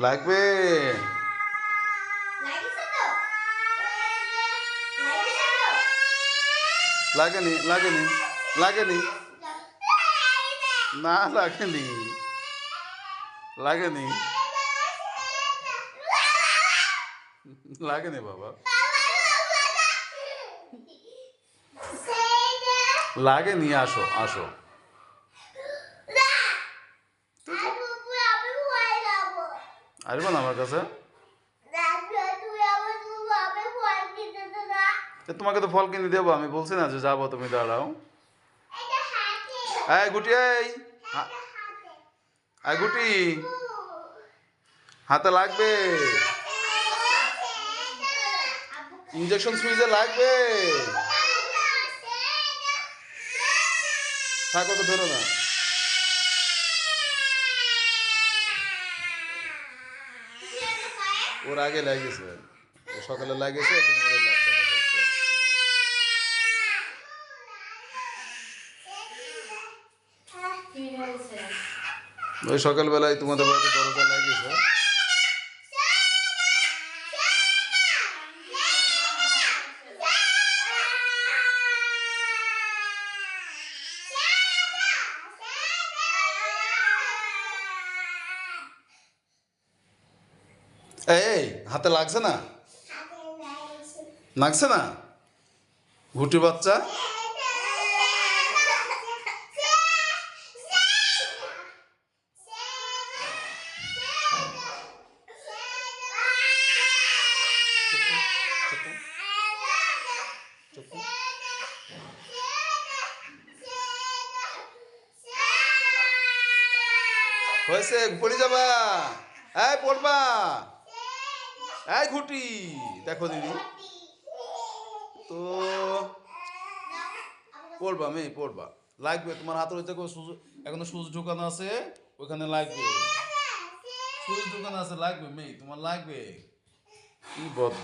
লাগবে লাগেনি লাগেনি লাগেনি না লাগেনি লাগেনি লাগেনি বাবা লাগেনি আসো আসো আসবো না আমার কাছে তোমাকে তো ফল কিনে দেবো আমি বলছি না যে যাবো তুমি দাঁড়াও এই গুটি এই গুটি হাতে লাগবে ইঞ্জেকশন সুইচে লাগবে থাকো তো ধরো না ওর আগে লাগেছে সকালে লাগেছে ওই সকালবেলায় তোমাদের বাড়িতে দরজা লাগিয়েছে এই হাতে লাগছে না লাগছে না ঘুটি বাচ্চা হয়েছে পড়ে যাবা এই পড়বা এই ঘুটি দেখো দিদি তো পড়বা মেয়ে পড়বা লাগবে তোমার হাতের ওই দেখো এখনো সুচ ঢুকানো আছে ওখানে লাগবে সুচ ঢুকানো আছে লাগবে মেয়ে তোমার লাগবে কি বদ্ধ